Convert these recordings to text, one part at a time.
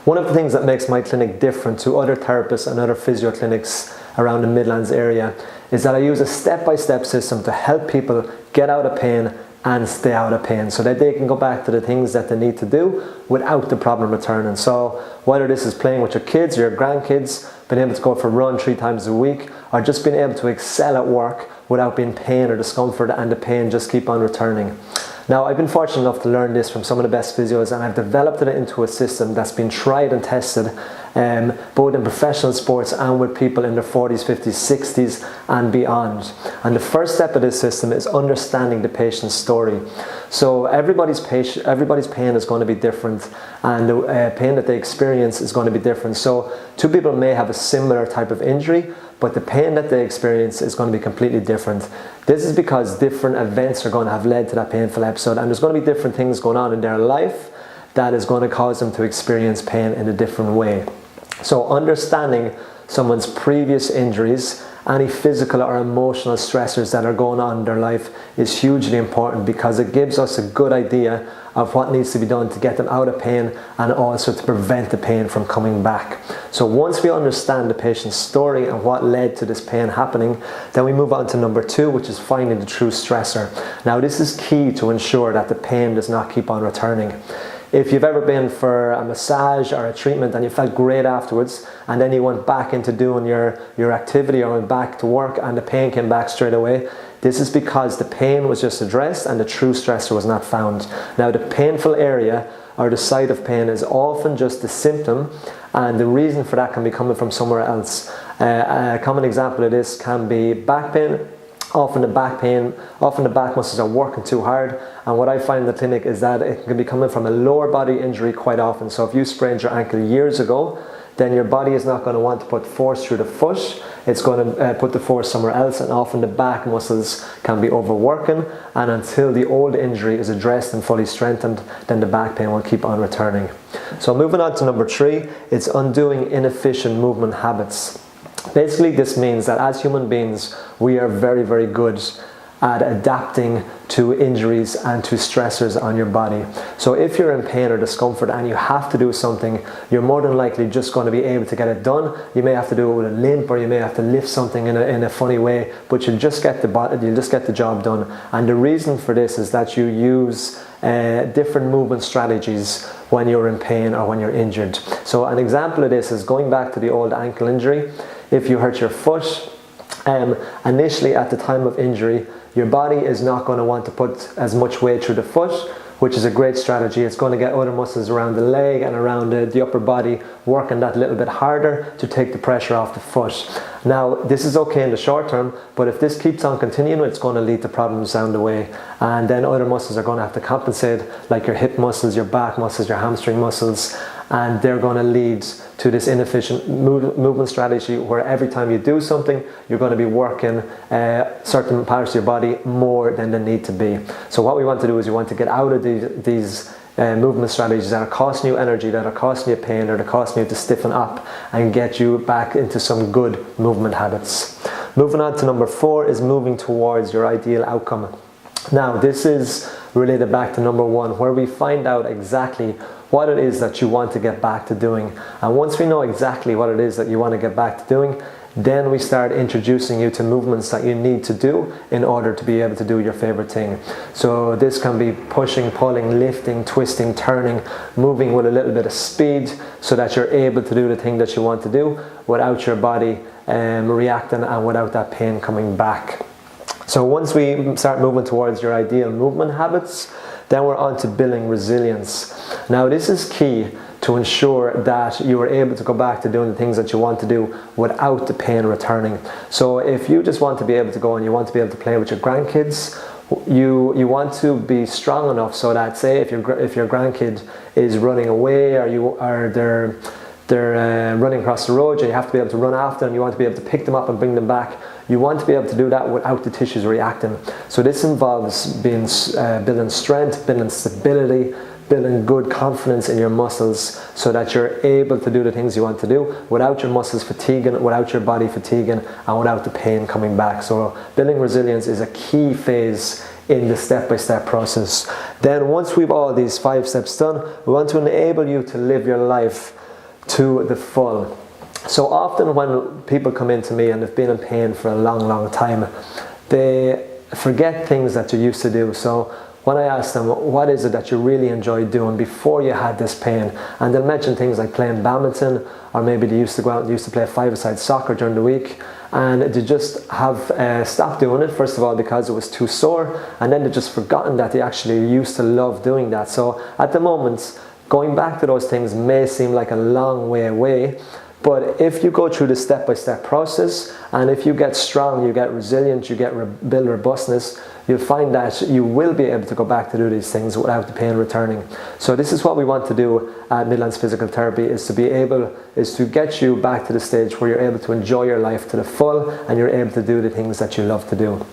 One of the things that makes my clinic different to other therapists and other physio clinics around the Midlands area is that I use a step-by-step system to help people get out of pain and stay out of pain so that they can go back to the things that they need to do without the problem returning. So whether this is playing with your kids or your grandkids, being able to go for a run 3 times a week, or just being able to excel at work without being pain or discomfort and the pain just keep on returning. Now, I've been fortunate enough to learn this from some of the best physios, and I've developed it into a system that's been tried and tested both in professional sports and with people in their 40s, 50s, 60s and beyond. And the first step of this system is understanding the patient's story. So everybody's pain is going to be different, and the pain that they experience is going to be different. So 2 people may have a similar type of injury, but the pain that they experience is going to be completely different. This is because different events are going to have led to that painful episode, and there's going to be different things going on in their life that is going to cause them to experience pain in a different way. So understanding someone's previous injuries, any physical or emotional stressors that are going on in their life is hugely important, because it gives us a good idea of what needs to be done to get them out of pain and also to prevent the pain from coming back. So once we understand the patient's story and what led to this pain happening, then we move on to number 2, which is finding the true stressor. Now, this is key to ensure that the pain does not keep on returning. If you've ever been for a massage or a treatment and you felt great afterwards, and then you went back into doing your activity or went back to work and the pain came back straight away, this is because the pain was just addressed and the true stressor was not found. Now, the painful area or the site of pain is often just a symptom, and the reason for that can be coming from somewhere else. A common example of this can be back pain. Often the back muscles are working too hard, and what I find in the clinic is that it can be coming from a lower body injury quite often. So if you sprained your ankle years ago, then your body is not going to want to put force through the foot. It's going to put the force somewhere else, and often the back muscles can be overworking, and until the old injury is addressed and fully strengthened, then the back pain will keep on returning. So moving on to number 3, it's undoing inefficient movement habits. Basically, this means that as human beings, we are very, very good at adapting to injuries and to stressors on your body. So if you're in pain or discomfort and you have to do something, you're more than likely just going to be able to get it done. You may have to do it with a limp, or you may have to lift something in a funny way, but you'll just get the job done. And the reason for this is that you use different movement strategies when you're in pain or when you're injured. So an example of this is going back to the old ankle injury. If you hurt your foot, initially at the time of injury, your body is not going to want to put as much weight through the foot, which is a great strategy. It's going to get other muscles around the leg and around the upper body working that little bit harder to take the pressure off the foot. Now, this is okay in the short term, but if this keeps on continuing, it's going to lead to problems down the way. And then other muscles are going to have to compensate, like your hip muscles, your back muscles, your hamstring muscles, and they're going to lead to this inefficient movement strategy where every time you do something, you're going to be working certain parts of your body more than they need to be. So what we want to do is we want to get out of these movement strategies that are costing you energy, that are costing you pain, or that are costing you to stiffen up, and get you back into some good movement habits. Moving on to number 4 is moving towards your ideal outcome. Now, this is related back to number 1, where we find out exactly what it is that you want to get back to doing. And once we know exactly what it is that you want to get back to doing, then we start introducing you to movements that you need to do in order to be able to do your favorite thing. So this can be pushing, pulling, lifting, twisting, turning, moving with a little bit of speed so that you're able to do the thing that you want to do without your body reacting and without that pain coming back. So once we start moving towards your ideal movement habits, then we're on to building resilience. Now, this is key to ensure that you are able to go back to doing the things that you want to do without the pain returning. So if you just want to be able to go and you want to be able to play with your grandkids, you want to be strong enough so that, say, if your grandkid is running away or they're running across the road, you have to be able to run after them, you want to be able to pick them up and bring them back. You want to be able to do that without the tissues reacting. So this involves building strength, building stability, building good confidence in your muscles so that you're able to do the things you want to do without your muscles fatiguing, without your body fatiguing, and without the pain coming back. So building resilience is a key phase in the step-by-step process. Then once we've all these 5 steps done, we want to enable you to live your life to the full. So often when people come into me and they've been in pain for a long time, they forget things that you used to do. So when I ask them, what is it that you really enjoyed doing before you had this pain? And they'll mention things like playing badminton, or maybe they used to go out and used to play five-a-side soccer during the week, and they just have stopped doing it, first of all because it was too sore, and then they've just forgotten that they actually used to love doing that. So at the moment, going back to those things may seem like a long way away, but if you go through the step-by-step process, and if you get strong, you get resilient, you build robustness, you'll find that you will be able to go back to do these things without the pain returning. So this is what we want to do at Midlands Physical Therapy, is to get you back to the stage where you're able to enjoy your life to the full, and you're able to do the things that you love to do.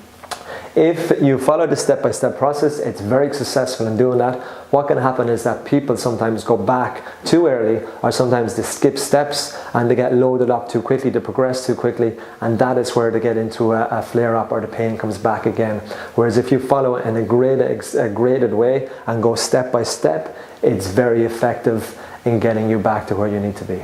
If you follow the step-by-step process, it's very successful in doing that. What can happen is that people sometimes go back too early, or sometimes they skip steps and they get loaded up too quickly, they progress too quickly, and that is where they get into a flare-up, or the pain comes back again. Whereas if you follow in a graded way and go step by step, it's very effective in getting you back to where you need to be.